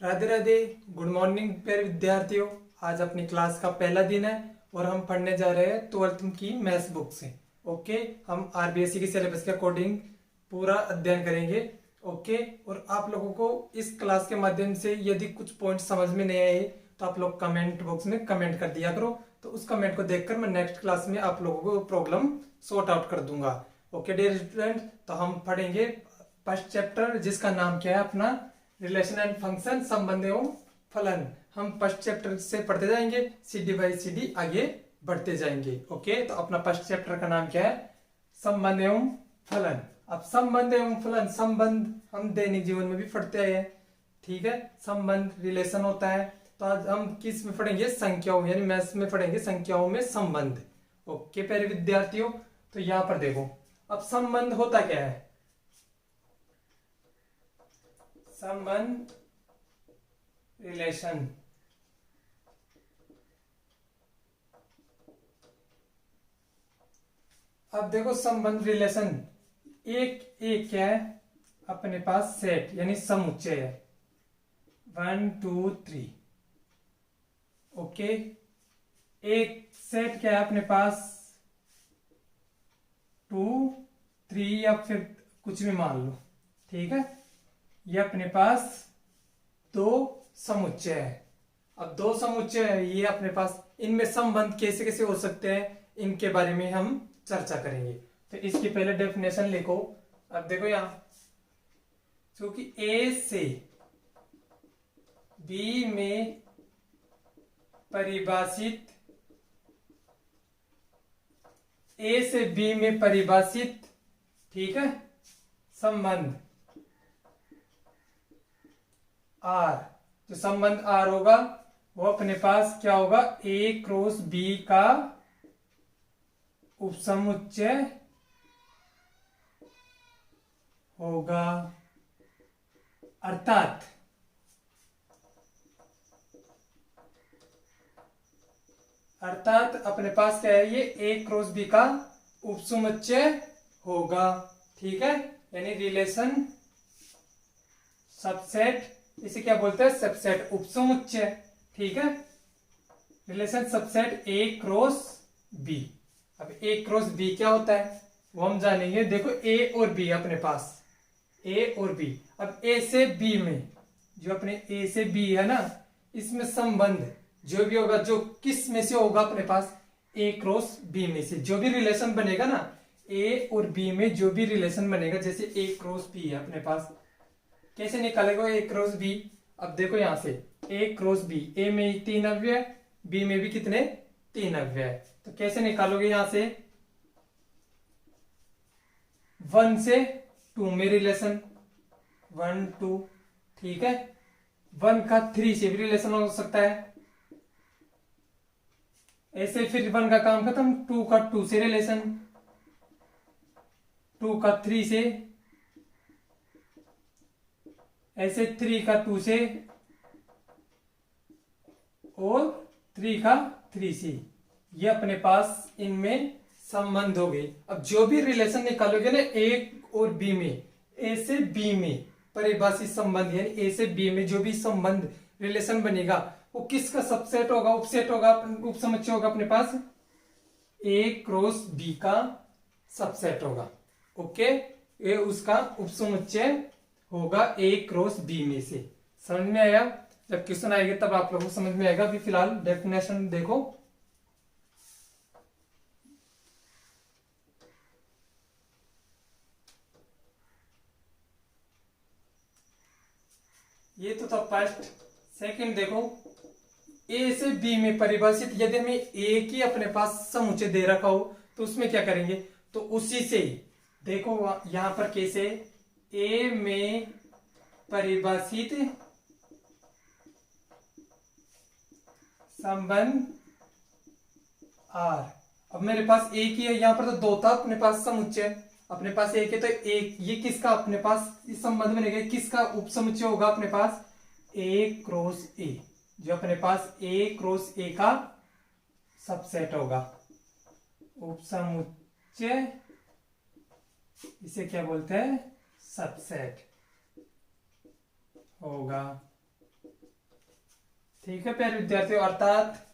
Radhe Radhe. Good morning प्यारे विद्यार्थियों। आज अपनी क्लास का पहला दिन है और हम पढ़ने जा रहे हैं 12th की मैथ्स बुक से। ओके, हम आरबीएसई के सिलेबस के अकॉर्डिंग पूरा अध्ययन करेंगे। ओके, और आप लोगों को इस क्लास के माध्यम से यदि कुछ पॉइंट समझ में नहीं आए तो आप लोग कमेंट बॉक्स में कमेंट कर दिया करो, तो उस कमेंट को देखकर मैं नेक्स्ट क्लास में आप लोगों को प्रॉब्लम सॉर्ट आउट कर दूंगा। ओके डियर स्टूडेंट, तो हम पढ़ेंगे फर्स्ट चैप्टर जिसका नाम क्या है अपना रिलेशन एंड फंक्शन, संबंध एवं फलन। हम फर्स्ट चैप्टर से पढ़ते जाएंगे, सीडी बाई सीडी आगे बढ़ते जाएंगे। ओके, तो अपना फर्स्ट चैप्टर का नाम क्या है? संबंध एवं फलन। अब संबंध एवं फलन, संबंध हम दैनिक जीवन में भी पढ़ते आए हैं, ठीक है। संबंध रिलेशन होता है, तो आज हम किस में पढ़ेंगे? संख्याओं यानी मैथ्स में पढ़ेंगे संख्याओं में संबंध। ओके प्यारे विद्यार्थियों, तो यहां पर देखो, अब संबंध होता क्या है? संबंध रिलेशन, अब देखो संबंध रिलेशन एक एक क्या है अपने पास? सेट यानी समुच्चय है। 1 2 3। ओके, एक सेट क्या है अपने पास? 2 3 या फिर कुछ भी मान लो, ठीक है। ये अपने पास दो समुच्चय है। अब दो समुच्चय है ये अपने पास, इनमें संबंध कैसे कैसे हो सकते हैं इनके बारे में हम चर्चा करेंगे। तो इसकी पहले डेफिनेशन लिखो। अब देखो यहां, क्योंकि ए से बी में परिभाषित, ए से बी में परिभाषित, ठीक है, संबंध आर, जो संबंध आर होगा वो अपने पास क्या होगा? ए क्रॉस बी का उपसमुच्चय होगा। अर्थात अपने पास क्या है? ये ए क्रॉस बी का उपसमुच्चय होगा, ठीक है। यानी रिलेशन सबसेट, इसे क्या बोलते हैं? सबसेट उपसमुच्चय, ठीक है। Relation subset A cross B. अब ए क्रॉस बी क्या होता है वो हम जानेंगे। देखो ए और बी अपने पास, ए और बी। अब ए से बी में, जो अपने ए से बी है ना, इसमें संबंध जो भी होगा, जो किस में से होगा अपने पास? ए क्रॉस बी में से जो भी रिलेशन बनेगा ना, ए और बी में जो भी रिलेशन बनेगा, जैसे ए क्रॉस बी है अपने पास, कैसे निकालेगा ए क्रॉस बी? अब देखो यहां से ए क्रॉस बी, ए में 3 अव्यय, बी में भी कितने? 3 अव्यय। तो कैसे निकालोगे? यहां से 1 से 2 में रिलेशन, 1 2, ठीक है। 1 का 3 से भी रिलेशन हो सकता है, ऐसे फिर 1 का काम खत्म, 2 का 2 से रिलेशन, 2 का 3 से, ऐसे 3 का 2 से, और 3 का 3 से। ये अपने पास इनमें संबंध हो गए। अब जो भी रिलेशन निकालोगे ना ए और बी में, ए से बी में परिभाषित संबंध, यानी ए से बी में जो भी संबंध रिलेशन बनेगा वो किसका सबसेट होगा? उपसेट होगा, उपसमुच्चय होगा अपने पास, ए क्रॉस बी का सबसेट होगा। ओके, ये उसका उपसमुच्चय होगा ए क्रॉस बी में से। समझ में आया? जब क्वेश्चन आएगा तब आप लोगों को समझ में आएगा। अभी फिलहाल डेफिनेशन देखो। ये तो था फर्स्ट। सेकंड देखो, ए से बी में परिभाषित, यदि हमें ए की अपने पास समुच्चय दे रखा हो तो उसमें क्या करेंगे? तो उसी से देखो यहां पर कैसे, ए में परिभाषित संबंध आर। अब मेरे पास एक ही है, यहां पर तो 2 था अपने पास समुच्चय, अपने पास एक है, तो एक ये किसका अपने पास इस संबंध बनेगा? किसका उपसमुच्चय होगा अपने पास? ए क्रॉस ए, जो अपने पास ए क्रॉस ए का सबसेट होगा। उपसमुच्चय, इसे क्या बोलते हैं? सबसेट होगा। ठीक है प्यारे विद्यार्थियों, अर्थात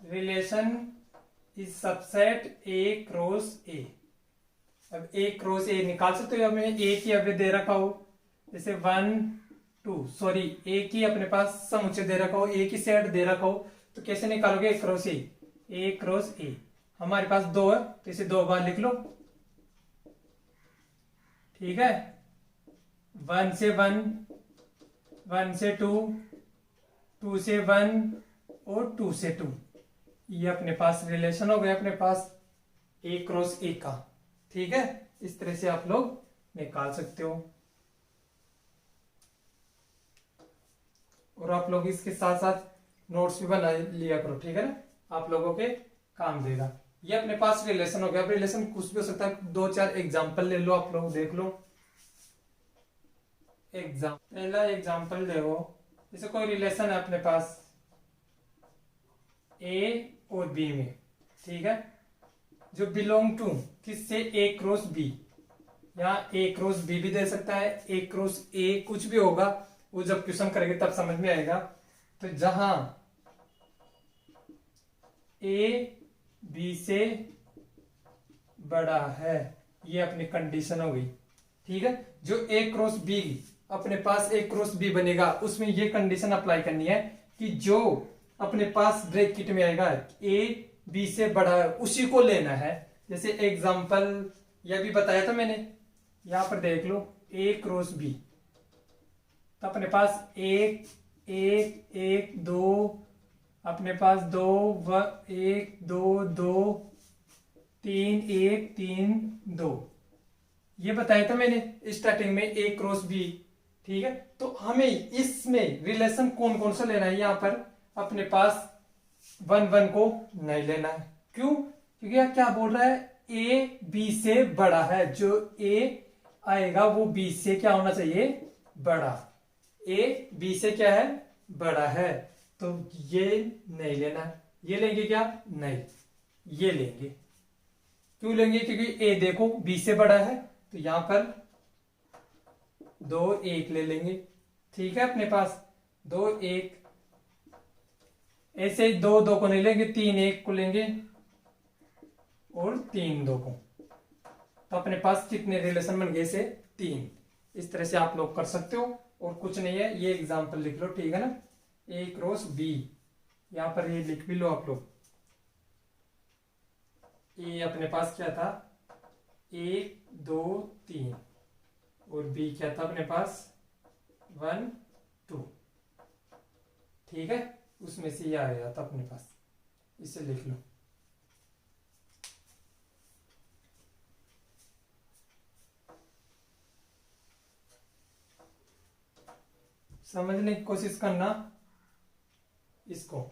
relation is subset A cross ए। अब ए क्रॉस ए निकाल सकते हो, हमें ए की अवयव दे रखा हो, जैसे 1 2 सॉरी ए की अपने पास समुच्चय दे रखा हो, ए की सेट दे रखा हो, तो कैसे निकालोगे? A cross A, A cross A. हमारे पास 2 है तो इसे 2 बार लिख लो, ठीक है। 1 से 1, 1 से 2, 2 से 1 और 2 से 2। ये अपने पास रिलेशन हो गया अपने पास ए क्रॉस ए का, ठीक है। इस तरह से आप लोग निकाल सकते हो, और आप लोग इसके साथ साथ नोट्स भी बना लिया करो, ठीक है ना, आप लोगों के काम देगा। ये अपने पास रिलेशन हो गया। अब रिलेशन कुछ भी हो सकता है, 2-4 एग्जाम्पल ले लो, आप लोग देख लो। पहला एग्जाम्पल देखो, जैसे कोई रिलेशन है अपने पास ए और बी में, ठीक है, जो बिलोंग टू किससे? ए क्रॉस बी। यहाँ ए क्रॉस बी भी दे सकता है, ए क्रॉस ए, कुछ भी होगा, वो जब क्वेश्चन करेंगे तब समझ में आएगा। तो जहां ए बी से बड़ा है, ये अपनी कंडीशन हो गई, ठीक है। जो ए क्रॉस बी अपने पास ए क्रॉस बी बनेगा, उसमें ये कंडीशन अप्लाई करनी है कि जो अपने पास ब्रैकेट में आएगा ए बी से बड़ा है उसी को लेना है। जैसे एग्जांपल यह भी बताया था मैंने, यहां पर देख लो, ए क्रॉस बी, तो अपने पास 1 1 1 2, अपने पास 2 1 2 2 3 1 3 2, ये बताया था मैंने स्टार्टिंग में ए क्रॉस बी, ठीक है। तो हमें इसमें रिलेशन कौन कौन सा लेना है? यहां पर अपने पास 1 1 को नहीं लेना है। क्यों? क्योंकि यह क्या बोल रहा है? ए बी से बड़ा है, जो ए आएगा वो बी से क्या होना चाहिए? बड़ा। ए बी से क्या है? बड़ा है, तो ये नहीं लेना है। ये लेंगे क्या? नहीं, ये लेंगे। क्यों लेंगे? क्योंकि ए देखो बी से बड़ा है, तो यहां पर 2 1 ले लेंगे, ठीक है। अपने पास 2 1, ऐसे 2 2 को नहीं लेंगे, 3 1 को लेंगे और 3 2 को, तो अपने पास कितने रिलेशन बन गए? से 3। इस तरह से आप लोग कर सकते हो, और कुछ नहीं है, ये एग्जांपल लिख लो, ठीक है ना। ए क्रॉस बी, यहां पर ये लिख भी लो आप लोग। ए अपने पास क्या था? 1 2 3, और बी क्या था अपने पास? 1 2, ठीक है। उसमें से ये आ गया था अपने पास, इसे लिख लो। समझने की कोशिश करना इसको।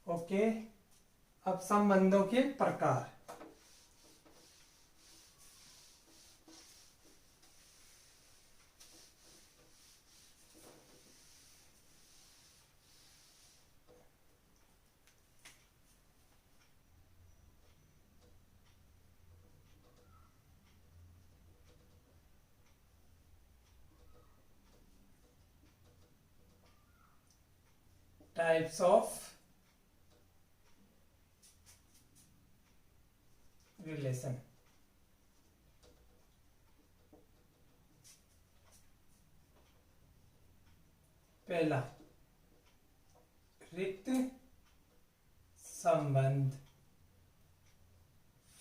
ओके, अब संबंधों के प्रकार। Types of relation. पहला रिक्त संबंध,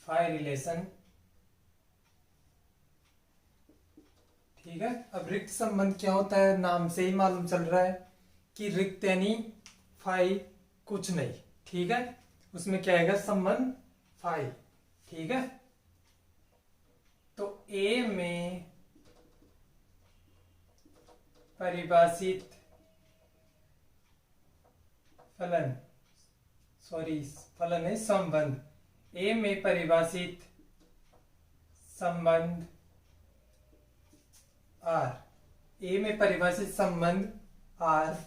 फाई रिलेशन। ठीक है, अब रिक्त संबंध क्या होता है, नाम से ही मालूम चल रहा है कि रिक्त यानी फाई कुछ नहीं। ठीक है, उसमें क्या आएगा, संबंध फाई। ठीक है, तो ए में परिभाषित फलन, सॉरी फलन है संबंध, ए में परिभाषित संबंध आर, ए में परिभाषित संबंध आर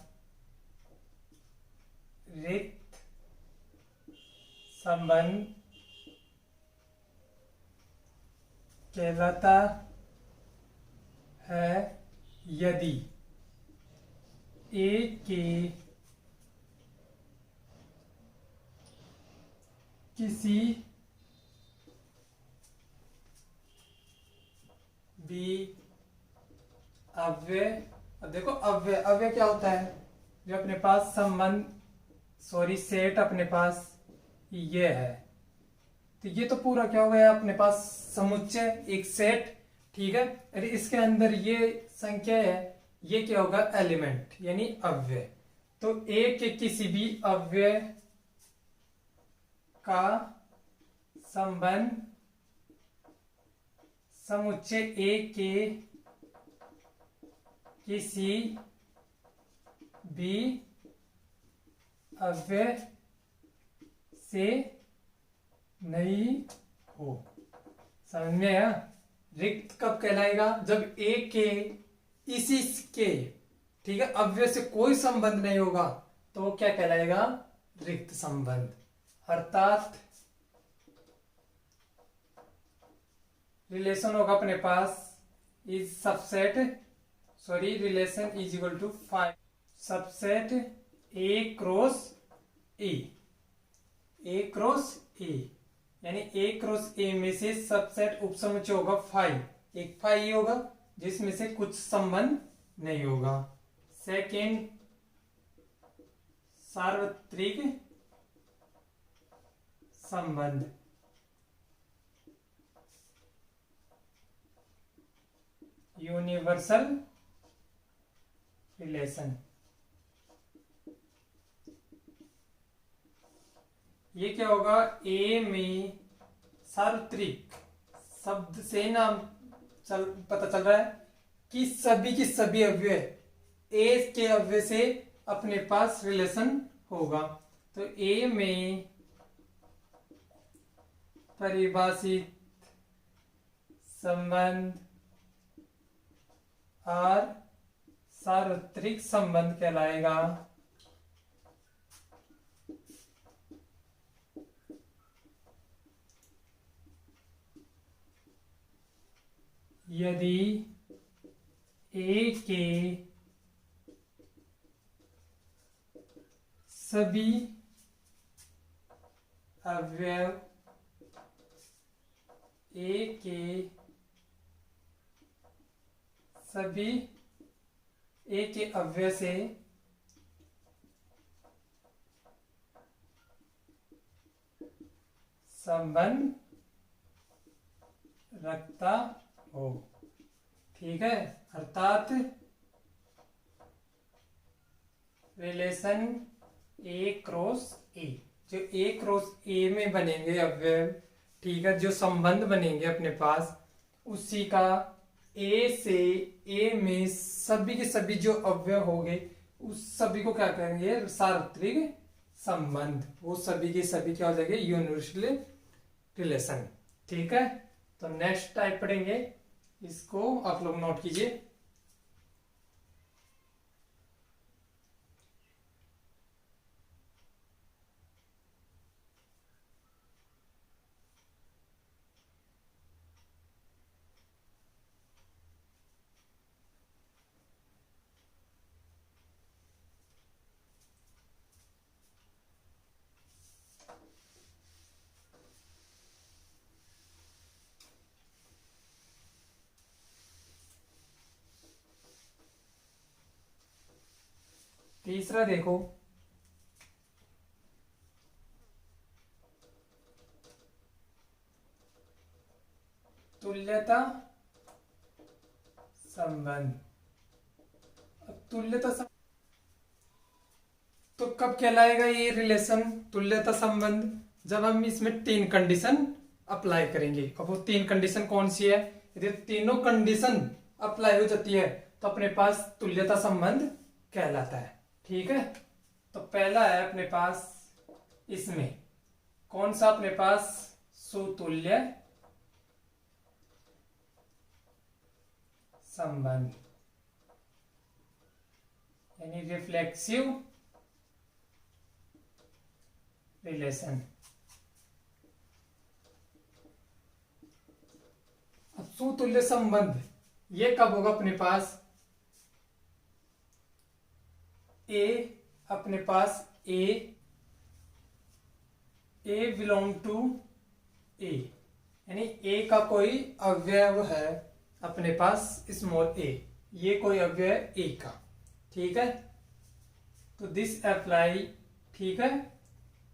रिक्त संबंध कहलाता है यदि ए के किसी भी अव्यय, अब देखो अव्यय, अव्यय क्या होता है, जो अपने पास संबंध, सॉरी सेट अपने पास ये है, तो ये तो पूरा क्या हो गया अपने पास समुच्चय, एक सेट। ठीक है, अरे इसके अंदर ये संख्या है, ये क्या होगा, एलिमेंट यानी अव्यय। तो ए के किसी भी अव्यय का संबंध समुच्चय ए के किसी भी अव्यय से नहीं हो। समझ में आया, रिक्त कब कहलाएगा, जब ए के इसी के, ठीक है, अव्यय से कोई संबंध नहीं होगा, तो वो क्या कहलाएगा, रिक्त संबंध। अर्थात रिलेशन होगा अपने पास is subset, sorry relation is equal to five subset A cross A, A cross A, यानी ए क्रॉस ए में से सबसेट उपसमुच्चय होगा फाइव, एक फाइव ही होगा जिसमें से कुछ संबंध नहीं होगा। सेकेंड सार्वत्रिक संबंध, यूनिवर्सल रिलेशन। ये क्या होगा, ए में सार्वत्रिक शब्द से नाम पता चल रहा है कि सभी की सभी अव्यय ए के अव्यय से अपने पास रिलेशन होगा। तो ए में परिभाषित संबंध आर सार्वत्रिक संबंध कहलाएगा। यदि ए के सभी अवयव ए के सभी ए के अव्यय से संबंध रखता हो। ठीक है, अर्थात रिलेशन ए क्रॉस ए, जो ए क्रॉस ए में बनेंगे अव्यय, ठीक है, जो संबंध बनेंगे अपने पास, उसी का ए से ए में सभी के सभी जो अव्यय होंगे उस सभी को क्या करेंगे, सार्वत्रिक संबंध। वो सभी के सभी क्या हो जाएंगे, यूनिवर्सल रिलेशन। ठीक है, तो नेक्स्ट टाइप पढ़ेंगे, इसको आप लोग नोट कीजिए। तीसरा देखो, तुल्यता संबंध। अब तुल्यता तो कब कहलाएगा ये रिलेशन तुल्यता संबंध? जब हम इसमें तीन कंडीशन अप्लाई करेंगे। अब वो तीन कंडीशन कौन सी है? यदि तीनों कंडीशन अप्लाई हो जाती है तो अपने पास तुल्यता संबंध कहलाता है। ठीक है, तो पहला है अपने पास इसमें कौन सा? अपने पास सुतुल्य संबंध, यानी रिफ्लेक्सिव रिलेशन। अब सुतुल्य संबंध ये कब होगा अपने पास? ए अपने पास ए बिलोंग टू ए, यानी ए का कोई अवयव है अपने पास स्मॉल ए, ये कोई अवयव है ए का। ठीक है, तो दिस अप्लाई। ठीक है,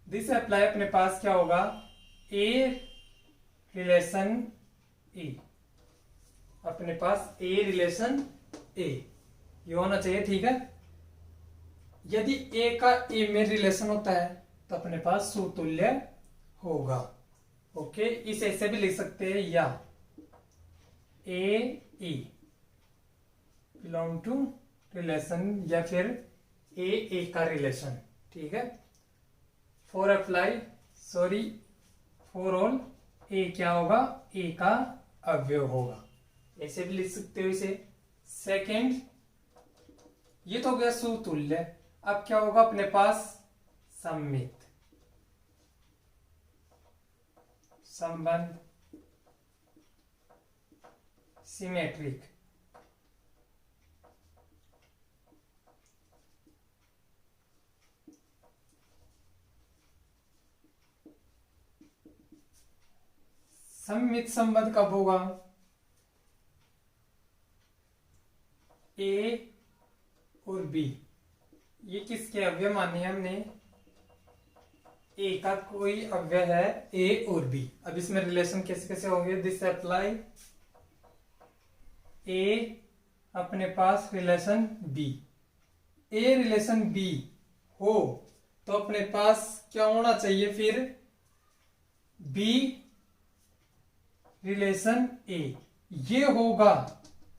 दिस अप्लाई अपने पास क्या होगा? ए रिलेशन ए, अपने पास ए रिलेशन ए ये होना चाहिए। ठीक है, यदि ए का ए में रिलेशन होता है तो अपने पास सुतुल्य होगा। ओके, इसे ऐसे भी लिख सकते हैं, या ए ई बिलोंग टू रिलेशन, या फिर ए का रिलेशन। ठीक है, फॉर अप्लाई फॉर ऑल ए क्या होगा? ए का अवयव होगा, ऐसे भी लिख सकते हो इसे। सेकंड, ये तो हो गया सुतुल्य। अब क्या होगा अपने पास? सम्मित संबंध, सिमेट्रिक। सम्मित संबंध कब होगा? ए और बी, ये किसके अवयव माने हैं हमने? ए का कोई अवयव है ए और बी। अब इसमें रिलेशन कैसे कैसे होंगे? दिस अप्लाई ए अपने पास रिलेशन बी, ए रिलेशन बी हो तो अपने पास क्या होना चाहिए फिर? बी रिलेशन ए, ये होगा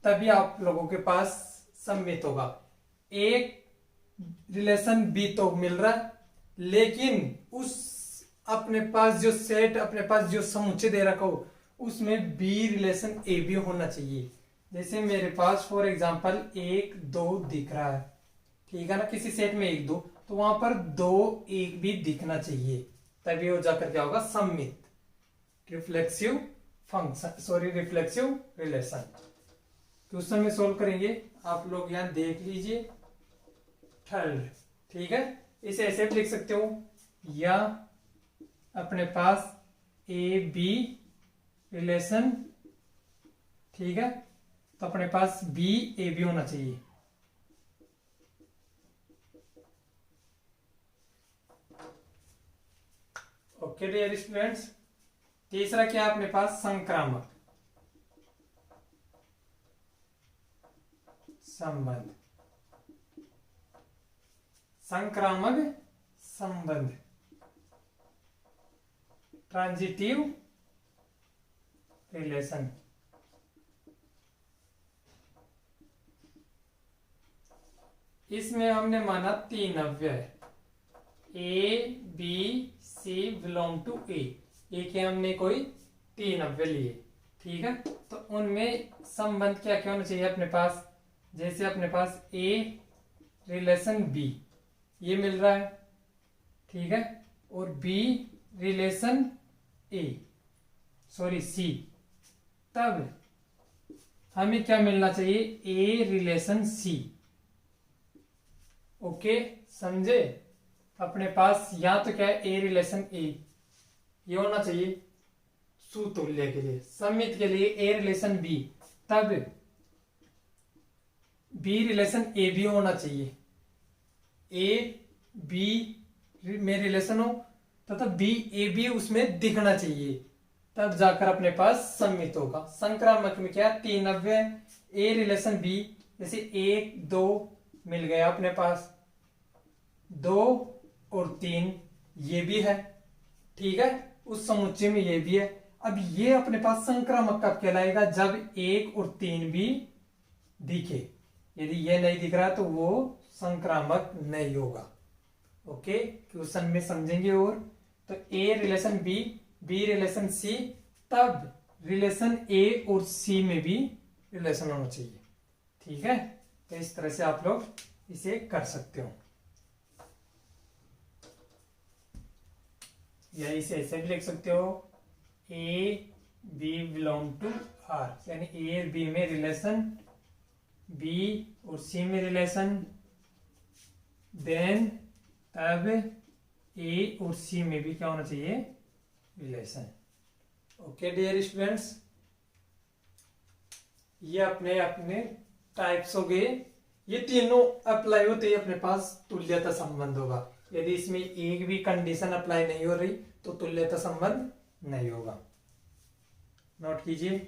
तभी आप लोगों के पास सम्मित होगा। एक रिलेशन बी तो मिल रहा है, लेकिन उस अपने पास जो सेट, अपने पास जो समुच्चय दे रखा हो उसमें बी रिलेशन ए भी होना चाहिए। जैसे मेरे पास फॉर एग्जांपल 1 2 दिख रहा है, ठीक है ना, किसी सेट में 1 2, तो वहां पर 2 1 भी दिखना चाहिए, तभी हो जाकर क्या होगा? सम्मित reflexive function, reflexive relation. Question में सोल्व करेंगे, आप लोग यहां देख लीजिए। थर्ड, ठीक है, इसे ऐसे भी लिख सकते हो, या अपने पास ए बी रिलेशन, ठीक है, तो अपने पास बी ए बी होना चाहिए। ओके डियर स्टूडेंट्स, तीसरा क्या है अपने पास? संक्रामक संबंध, संक्रामक संबंध, ट्रांजिटिव रिलेशन। इसमें हमने माना 3 अव्यय A B C belong to A, के हमने कोई 3 अव्यय लिए, ठीक है, तो उनमें संबंध क्या क्या होना चाहिए अपने पास? जैसे अपने पास ए रिलेशन बी ये मिल रहा है, ठीक है, और बी रिलेशन ए सी, तब हमें क्या मिलना चाहिए? A relation C. ओके, समझे? अपने पास या तो क्या है? ए रिलेशन ए ये होना चाहिए सुतुल्य के लिए, सम्मित के लिए ए रिलेशन बी, तब बी रिलेशन ए भी होना चाहिए, ए बी में रिलेशन हो तथा बी ए बी उसमें दिखना चाहिए, तब जाकर अपने पास सममित होगा। संक्रामक में क्या, तीन अव्यय ए रिलेशन बी, जैसे एक दो मिल गया अपने पास, दो और तीन ये भी है, ठीक है, उस समुच्चय में ये भी है। अब ये अपने पास संक्रामक कब कहलाएगा, जब एक और तीन भी दिखे। यदि ये नहीं दिख रहा तो वो संक्रामक नहीं होगा। ओके, क्वेश्चन में समझेंगे। और तो ए रिलेशन बी, बी रिलेशन सी, तब रिलेशन ए और सी में भी रिलेशन होना चाहिए, ठीक है। तो इस तरह से आप लोग इसे कर सकते हो, या इसे ऐसे भी लिख सकते हो, A B belong to R, यानी ए बी में रिलेशन, बी और सी में रिलेशन, देन तब ए और सी में भी क्या होना चाहिए, रिलेशन। ओके डियर स्टूडेंट्स, ये अपने अपने टाइप्स हो गए। ये तीनों अप्लाई होते ही अपने पास तुल्यता संबंध होगा। यदि इसमें एक भी कंडीशन अप्लाई नहीं हो रही तो तुल्यता संबंध नहीं होगा। नोट कीजिए।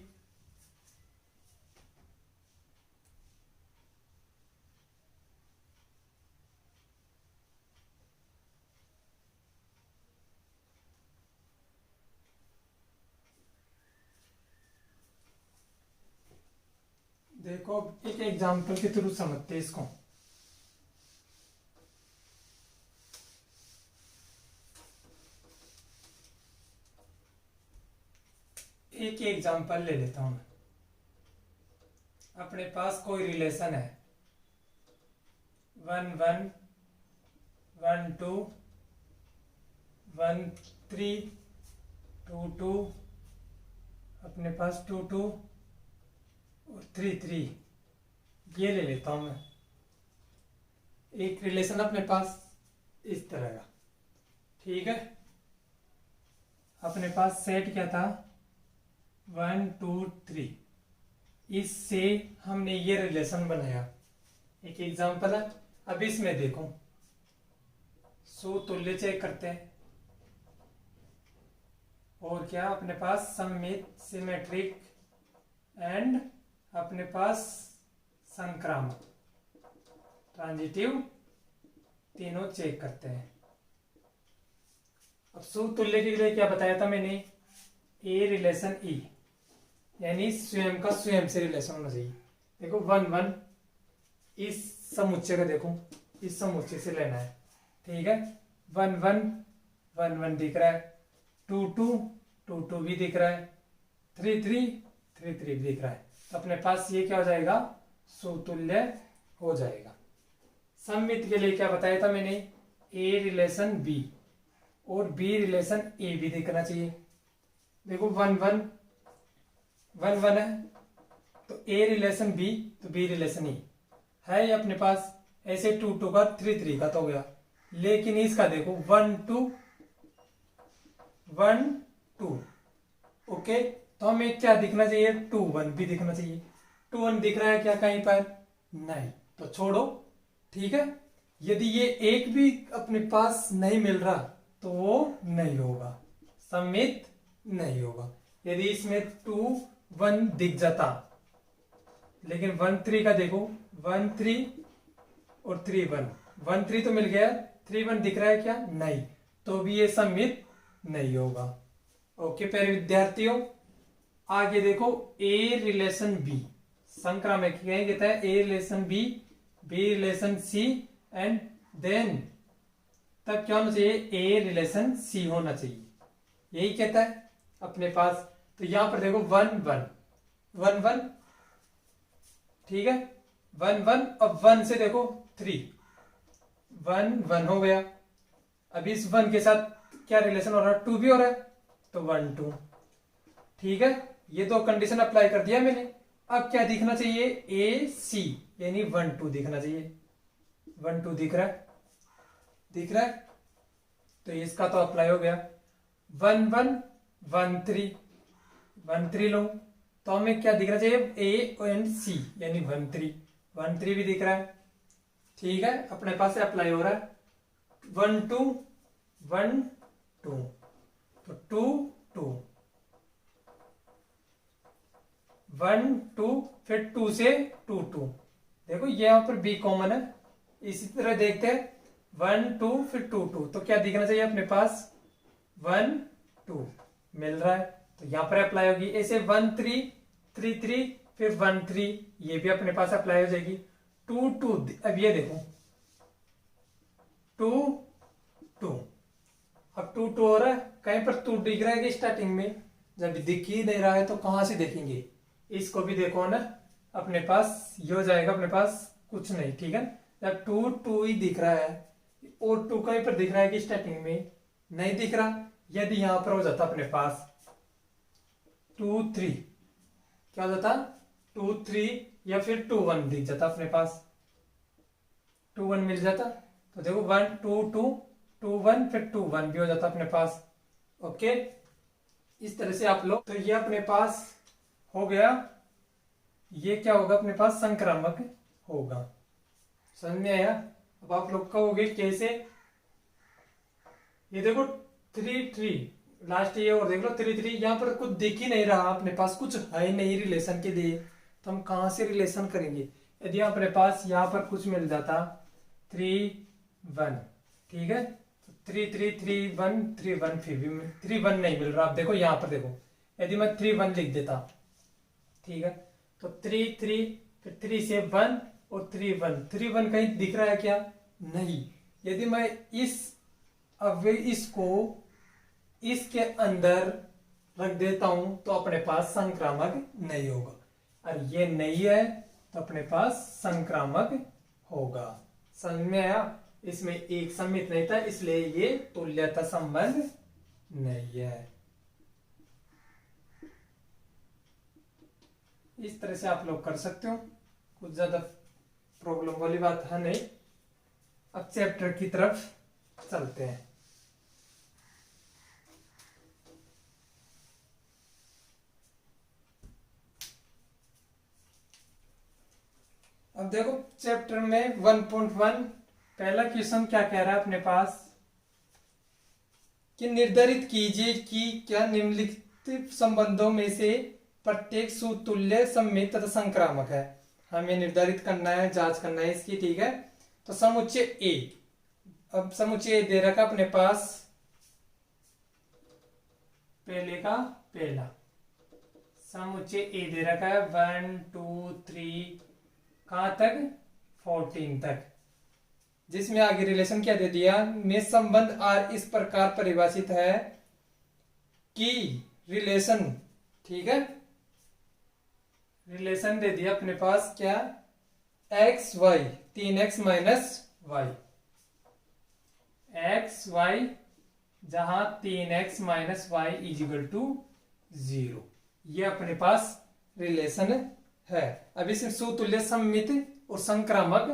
देखो एक एग्जांपल के थ्रू समझते हैं इसको। एक एग्जांपल ले लेता हूं मैं। अपने पास कोई रिलेशन है 1 1 1 2 1 3 2 2, अपने पास 2 2 और 3 3, ये ले लेता हूं मैं। एक रिलेशन अपने पास इस तरह का, ठीक है। अपने पास सेट क्या था, 1 2 3, इससे हमने ये रिलेशन बनाया। एक एग्जांपल है। अब इसमें देखो, तुल्य चेक करते हैं, और क्या अपने पास सममित, सिमेट्रिक एंड अपने पास संक्रामक, ट्रांजिटिव, तीनों चेक करते हैं। अब तुल्य के लिए क्या बताया था मैंने, ए रिलेशन ई, यानी स्वयं का स्वयं से रिलेशन होना चाहिए। देखो 1 1, इस समुच्चय का देखो, इस समुच्चय से लेना है, ठीक है। 1 1 1 1 दिख रहा है, 2 2 2 2 भी दिख रहा है, 3 3 3 3 भी दिख रहा है। तो अपने पास ये क्या हो जाएगा, सुतुल्य हो जाएगा। सममित के लिए क्या बताया था मैंने, ए रिलेशन बी और बी रिलेशन ए भी दिखना चाहिए। देखो 1 1 1 1 है, तो ए रिलेशन बी तो बी रिलेशन ई है ये अपने पास। ऐसे 2 2 का 3 3 का तो हो गया, लेकिन इसका देखो 1 2 1 2, ओके। तो हमें क्या दिखना चाहिए, 2 1 भी दिखना चाहिए। 2 1 दिख रहा है क्या कहीं पर, नहीं, तो छोड़ो, ठीक है। यदि ये एक भी अपने पास नहीं मिल रहा तो वो नहीं होगा, सममित नहीं होगा। यदि इसमें 2 1 दिख जाता, लेकिन 1 3 का देखो, 1 3 और 3 1, 1 3 तो मिल गया, 3 1 दिख रहा है क्या, नहीं, तो भी ये सममित नहीं होगा। ओके प्यारे विद्यार्थियों, आगे देखो ए रिलेशन बी, संक्रामक कहता है A relation B, B relation C and then तब क्या होना चाहिए, ए रिलेशन सी होना चाहिए, यही कहता है अपने पास। तो यहां पर देखो 1 1 1 1, ठीक है, 1 1, अब 1 से देखो 3, 1 1 हो गया। अब इस 1 के साथ क्या रिलेशन हो रहा है, 2 भी हो रहा है, तो 1 2, ठीक है। ये दो कंडीशन अप्लाई कर दिया मैंने। अब क्या दिखना चाहिए, ए सी, यानी 1 2 दिखना चाहिए। 1 2 दिख रहा है, दिख रहा है, तो इसका तो अप्लाई हो गया। 1 1 1 3 1 3 लो, तो हमें क्या दिखना चाहिए, ए एंड सी, यानी 1 3 1 3 भी दिख रहा है, ठीक है, अपने पास अप्लाई हो रहा है 1 2 1 2, तो 2 2 1 2, फिर 2 से 2 2। देखो ये यहां पर बी कॉमन है। इसी तरह देखते हैं 1 2 फिर 2 2, तो क्या दिखना चाहिए अपने पास 1 2 मिल रहा है, तो यहां पर अप्लाई होगी। ऐसे 1 3 3 3 फिर 1 3, ये भी अपने पास अप्लाई हो जाएगी। 2 2, अब ये देखो 2 2, अब 2 2 हो रहा है, कहीं पर 2 दिख रहा है कि स्टार्टिंग में? जब दिख ही नहीं रहा है तो कहां से देखेंगे? इसको भी देखो ना, अपने पास ये हो जाएगा अपने पास कुछ नहीं, ठीक है। जब 2 2 ही दिख रहा है और 2 कहीं पर दिख रहा है कि स्टार्टिंग में? नहीं दिख रहा। यदि यहां पर हो जाता अपने पास 2 3, क्या हो जाता 2 3, या फिर 2 1 दिख जाता अपने पास, 2 1 मिल जाता। तो देखो 1 2 2 2 1 फिर 2 1 भी हो जाता अपने पास। ओके, इस तरह से आप लोग, तो ये अपने पास हो गया। ये क्या होगा अपने पास? संक्रामक होगा। समझ में आया? अब आप लोग कहोगे कैसे? ये देखो 3 3 लास्ट, ये और देख लो 3 3, यहाँ पर कुछ दिख ही नहीं रहा अपने पास, कुछ है नहीं रिलेशन के लिए, तो हम कहां से रिलेशन करेंगे? यदि अपने पास यहाँ पर कुछ मिल जाता 3 1, ठीक है, तो 3 3 3 1 3 1, फिर भी 3 1 नहीं मिल रहा। अब देखो यहाँ पर देखो, यदि मैं 3 1 लिख देता, ठीक है, तो 3 3 फिर 3 से 1 और 3 1, 3 1 कहीं दिख रहा है क्या? नहीं। यदि मैं इसको इसके अंदर रख देता हूं तो अपने पास संक्रामक नहीं होगा, और ये नहीं है तो अपने पास संक्रामक होगा। समझ में आया? इसमें एक समित नहीं था, इसलिए ये तुल्यता संबंध नहीं है। इस तरह से आप लोग कर सकते हो, कुछ ज्यादा प्रॉब्लम वाली बात है नहीं। अब चैप्टर की तरफ चलते हैं। अब देखो चैप्टर में 1.1 पहला क्वेश्चन क्या कह रहा है अपने पास कि निर्धारित कीजिए कि क्या निम्नलिखित संबंधों में से प्रत्येक सुतुल्य सममित तथा संक्रामक है। हमें निर्धारित करना है, जांच करना है इसकी, ठीक है। तो समुच्चय ए, अब समुच्चय दे रखा अपने पास पहले का पहला समुच्चय ए दे रखा है 1 2 3 कहां तक 14 तक, जिसमें आगे रिलेशन क्या दे दिया? में संबंध आर इस प्रकार परिभाषित है कि रिलेशन, ठीक है, रिलेशन दे दिया अपने पास क्या? X y 3x minus y, x y जहां 3x minus Y is equal to 0, ये अपने पास रिलेशन है। अब इसमें सुतुल्य सममित और संक्रामक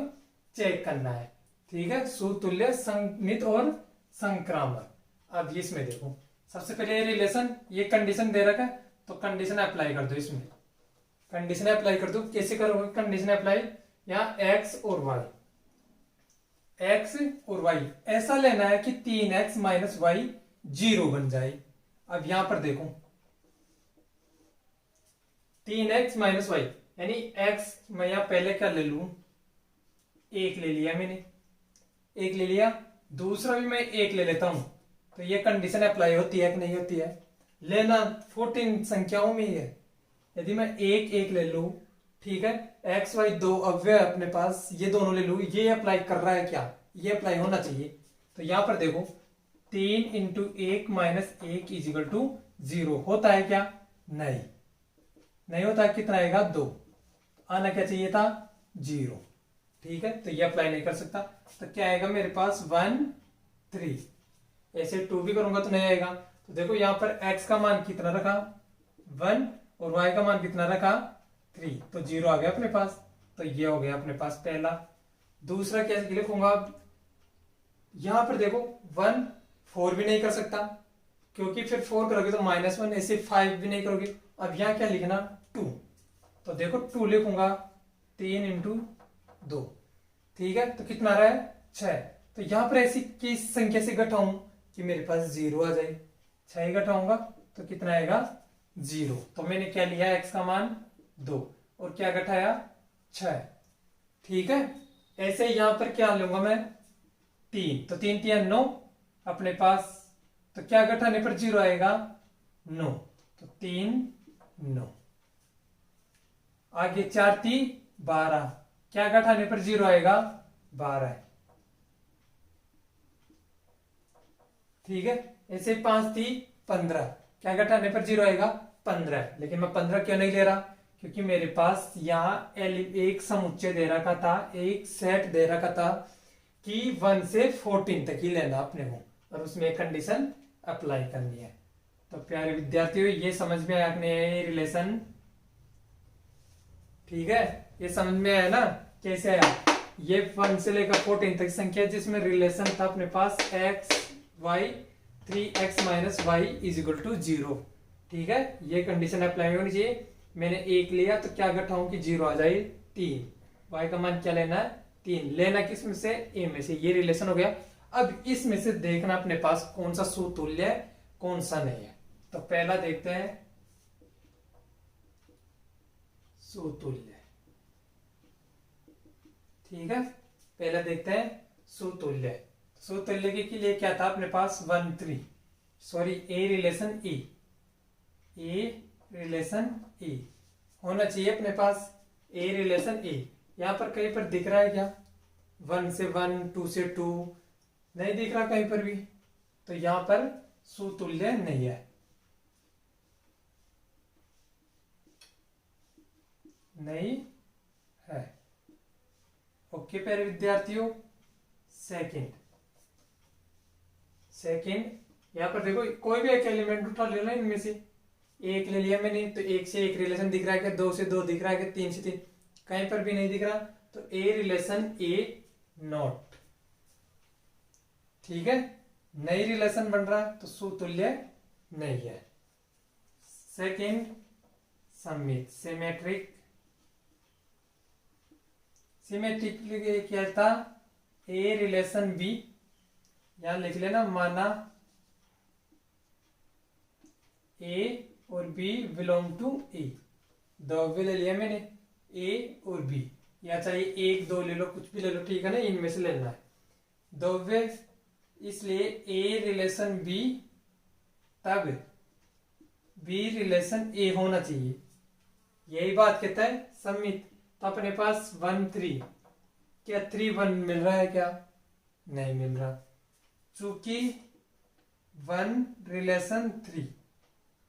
चेक करना है, ठीक है, सुतुल्य सममित और संक्रामक। अब इसमें देखो सबसे पहले ये रिलेशन, ये कंडीशन दे रखा है, तो कंडीशन अप्लाई कर दो। इसमें कंडीशन अप्लाई कर दो। कैसे करोगे कंडीशन अप्लाई? यहाँ एक्स और वाई, एक्स और वाई ऐसा लेना है कि 3x माइनस वाई 0 बन जाए। अब यहां पर देखो 3x माइनस वाई, यानी x मैं यहां पहले क्या ले लू? 1 ले लिया मैंने, 1 ले लिया, दूसरा भी मैं 1 ले लेता हूं, तो ये कंडीशन अप्लाई होती है कि नहीं होती है? लेना 14 संख्याओं में ही है। यदि मैं 1 1 ले लू, ठीक है, एक्स वाई 2 अव्यय अपने पास, ये दोनों ले लू, ये अप्लाई कर रहा है क्या? ये अप्लाई होना चाहिए। तो यहां पर देखो 3 इंटू 1 माइनस 1 इजिकल टू 0 होता है क्या? नहीं, नहीं होता है। कितना आएगा? 2, आना क्या चाहिए था? 0, ठीक है, तो ये अप्लाई नहीं कर सकता। तो क्या आएगा मेरे पास? 1 3, ऐसे 2 भी करूंगा तो नहीं आएगा। तो देखो यहां पर x का मान कितना रखा? 1, और y का मान कितना रखा? 3, तो 0 आ गया अपने पास। तो ये हो गया अपने पास पहला। दूसरा क्या लिखूंगा? यहां पर देखो 1 4 भी नहीं कर सकता, क्योंकि फिर 4 करोगे तो -1, ऐसे 5 भी नहीं करोगे। अब यहां क्या लिखना? 2, तो देखो 2 लिखूंगा 3 इंटू 2, ठीक है, तो कितना आ रहा है 6। तो यहां पर ऐसी किस संख्या से घटाऊं कि मेरे पास 0 आ जाए। 6 ही घटाऊंगा तो कितना आएगा 0। तो मैंने क्या लिया, x का मान 2 और क्या घटाया 6। ठीक है, ऐसे यहां पर क्या लूंगा मैं 3, तो 3 3 9 अपने पास, तो क्या घटाने पर 0 आएगा 9, तो 3 9। आगे 4 3 12, क्या घटाने पर 0 आएगा 12। ठीक है, ऐसे 5 3 15, क्या घटाने पर 0 आएगा 15। लेकिन मैं 15 क्यों नहीं ले रहा, क्योंकि मेरे पास यहाँ एक समुच्चय दे रखा था, एक सेट दे रखा था कि 1 से 14 तक ही लेना अपने को, और उसमें एक कंडीशन अप्लाई करनी है। तो प्यारे विद्यार्थियों, ये समझ में आया आपने ये रिलेशन। ठीक है, ये समझ में आया ना कैसे आया। ये 1 से लेकर 14 तक संख्या जिसमें रिलेशन था अपने पास x y 3x minus y is equal to 0। ठीक है, ये कंडीशन अप्लाई होनी चाहिए। मैंने 1 लिया तो क्या घटाऊं कि 0 आ जाए 3। y का मान क्या लेना है 3, लेना किस में से a में से, ये रिलेशन हो गया। अब इसमें से देखना अपने पास कौन सा सुतुल्य है कौन सा नहीं है। तो पहला देखते हैं सुतुल्य। ठीक है, पहला देखते हैं सुतुल्य। सुतुल्य के लिए क्या था अपने पास 1 3, sorry a relation E, a relation ई होना चाहिए अपने पास, ए रिलेशन ई। यहां पर कहीं पर दिख रहा है क्या 1 से 1 2 से 2, नहीं दिख रहा कहीं पर भी, तो यहां पर सुतुल्य नहीं है। नहीं है। ओके प्यारे विद्यार्थियों, सेकंड यहां पर देखो कोई भी एक एलिमेंट उठा लेना, इनमें से एक ले लिया मैंने, तो एक से एक रिलेशन दिख रहा है क्या, 2 से 2 दिख रहा है क्या, 3 से 3, कहीं पर भी नहीं दिख रहा, तो ए रिलेशन ए नॉट। ठीक है, नई रिलेशन बन रहा तो सुतुल्य नहीं है। सेकंड सममित, सिमेट्रिक क्या था, ए रिलेशन बी, यहां लिख लेना, माना ए और बी बिलोंग टू ए, द्रव्य ले लिया मैंने ए और बी, या चाहिए 1 2 ले लो, कुछ भी ले लो, ठीक है ना, इनमें से लेना है द्रव्य। इसलिए ए रिलेशन बी तब बी रिलेशन ए होना चाहिए, यही बात कहता है सममित। तो अपने पास 1 3, क्या 3 1 मिल रहा है क्या, नहीं मिल रहा, चूंकि 1 relation 3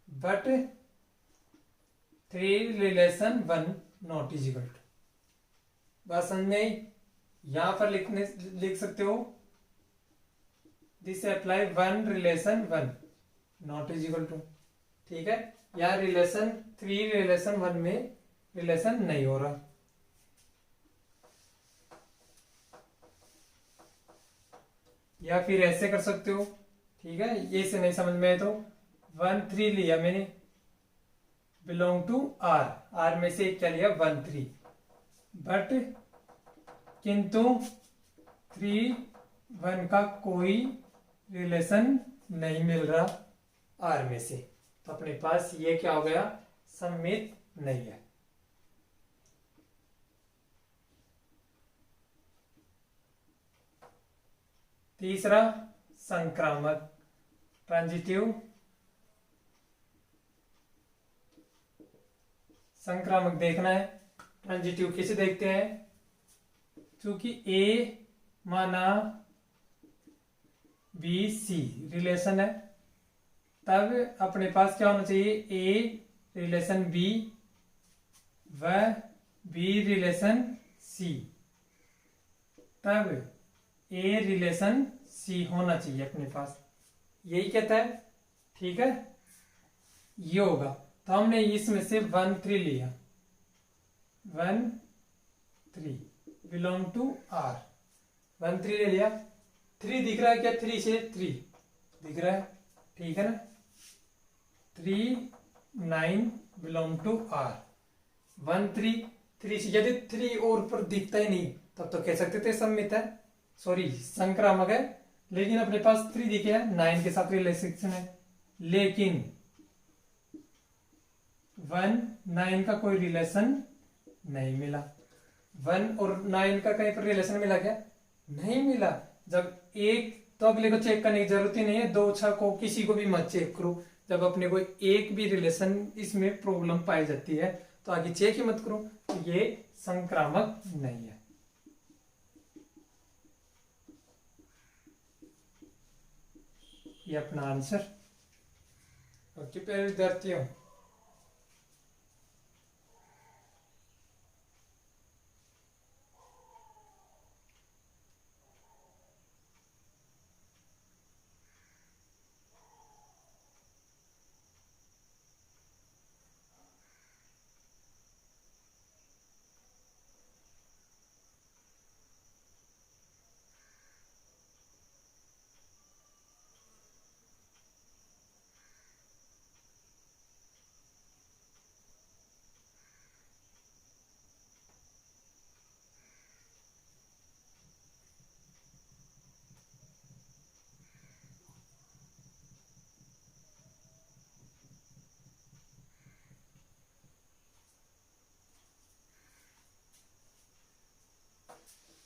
but 3 relation 1 not is equal to. बात समझ में आई, यहां पर लिख सकते हो this apply 1 relation 1 not is equal to. ठीक है, यहां रिलेशन 3 रिलेशन 1 में रिलेशन नहीं हो रहा। या फिर ऐसे कर सकते हो, ठीक है, ये से नहीं समझ में आए तो 1 3 लिया मैंने बिलोंग टू आर, आर में से क्या लिया 1 3, बट किंतु 3 1 का कोई रिलेशन नहीं मिल रहा आर में से, तो अपने पास ये क्या हो गया, सममित नहीं है। तीसरा संक्रामक, ट्रांजिटिव। संक्रामक देखना है, ट्रांजिटिव कैसे देखते हैं, क्योंकि ए माना बी सी रिलेशन है, तब अपने पास क्या होना चाहिए, ए रिलेशन बी व बी रिलेशन सी, तब ए रिलेशन सी होना चाहिए अपने पास, यही कहता है। ठीक है, ये होगा, तो हमने इसमें से 1 3 लिया, 1 3 बिलोंग टू आर, 1 3 ले लिया, 3 दिख रहा है क्या, 3 से 3 दिख रहा है, ठीक है ना, 3 9 बिलोंग टू आर, 1 3 3 से, यदि 3 और पर दिखता ही नहीं तब तो कह सकते थे सममित है, सॉरी संक्रामक है। लेकिन अपने पास 3 दिखे है, 9 के साथ रिलेशन है, लेकिन 1 9 का कोई रिलेशन नहीं मिला। 1 और 9 का कहीं पर रिलेशन मिला क्या? नहीं मिला। जब एक तो अगले को चेक करने की जरूरत ही नहीं है, 2 6 को किसी को भी मत चेक करो। जब अपने को एक भी रिलेशन इसमें प्रॉब्लम पाई जाती है तो आगे चेक ही मत करो, तो ये संक्रामक नहीं है। ये अपना आंसर। ओके प्यारे विद्यार्थियों,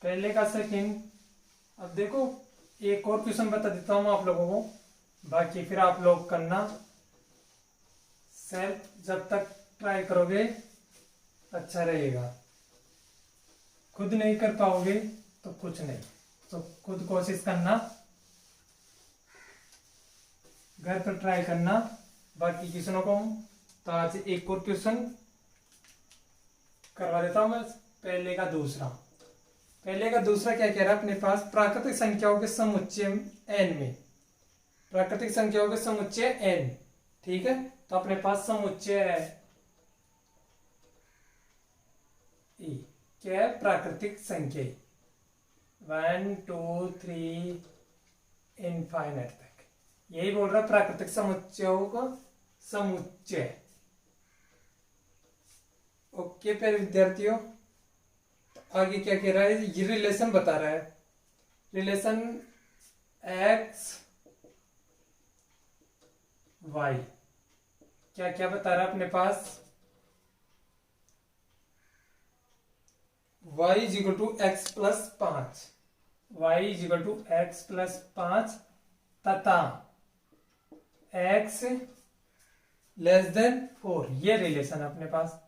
पहले का सेकंड। अब देखो एक और क्वेश्चन बता देता हूं आप लोगों को, बाकी फिर आप लोग करना सेल्फ। जब तक ट्राई करोगे अच्छा रहेगा, खुद नहीं कर पाओगे तो कुछ नहीं, तो खुद कोशिश करना, घर पर ट्राई करना। बाकी क्वेश्चनों को तो आज एक और क्वेश्चन करवा देता हूं मैं। पहले का दूसरा क्या कह रहा है अपने पास? प्राकृतिक संख्याओं के समुच्चय n में, प्राकृतिक संख्याओं के समुच्चय n, ठीक है। तो अपने पास समुच्चय है e, क्या है? प्राकृतिक संख्या 1 2 3 इनफाइनाइट तक, यही बोल रहा है प्राकृतिक समुच्चयों का समुच्चय। ओके प्यारे विद्यार्थियों, आगे क्या कह रहा है? ये रिलेशन बता रहा है, रिलेशन x y। क्या क्या बता रहा है अपने पास? y is equal to x plus 5, y is equal to x plus 5 तथा x लेस देन 4, ये रिलेशन अपने पास।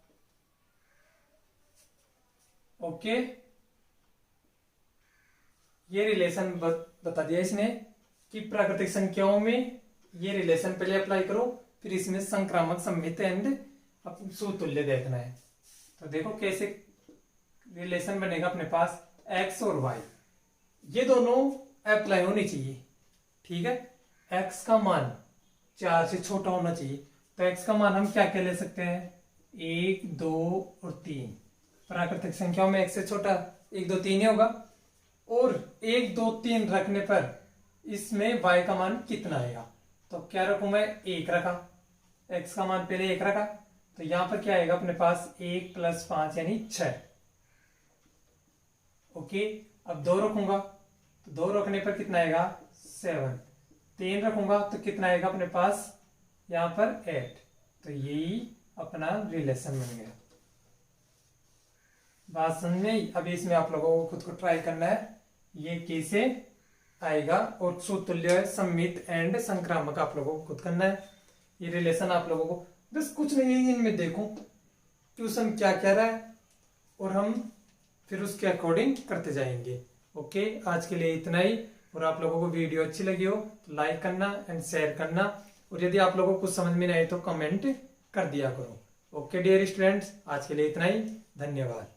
ओके, ये रिलेशन बता दिया इसने कि प्राकृतिक संख्याओं में ये रिलेशन पहले अप्लाई करो, फिर इसमें संक्रामक, सममित एंड सुतुल्य देखना है। तो देखो कैसे रिलेशन बनेगा अपने पास x और y, ये दोनों अप्लाई होनी चाहिए, ठीक है। x का मान 4 से छोटा होना चाहिए, तो x का मान हम क्या क्या ले सकते हैं? 1 2 और 3। प्राकृतिक संख्याओं में 1 से छोटा 1 2 3 ही होगा, और 1 2 3 रखने पर इसमें y का मान कितना आएगा? तो क्या रखूं मैं? 1 रखा, x का मान पहले 1 रखा, तो यहां पर क्या आएगा अपने पास? 1 प्लस 5 यानी 6। ओके, अब 2 रखूंगा तो 2 रखने पर कितना आएगा? 7। 3 रखूंगा तो कितना आएगा अपने पास? यहां पर 8। तो यही अपना रिलेशन बन गया। बात समझ में आई? अभी इसमें आप लोगों को खुद को ट्राई करना है ये कैसे आएगा, और सुतुल्य, सममित एंड संक्रामक आप लोगों को खुद करना है। ये रिलेशन आप लोगों को बस कुछ नहीं है, इनमें देखो ट्यूशन क्या कह रहा है और हम फिर उसके अकॉर्डिंग करते जाएंगे। ओके, आज के लिए इतना ही। और आप लोगों को वीडियो अच्छी लगी हो तो लाइक करना एंड शेयर करना, और यदि आप लोगों को कुछ समझ में नहीं आए तो कमेंट कर दिया करो। ओके डियर स्टूडेंट्स, आज के लिए इतना ही। धन्यवाद।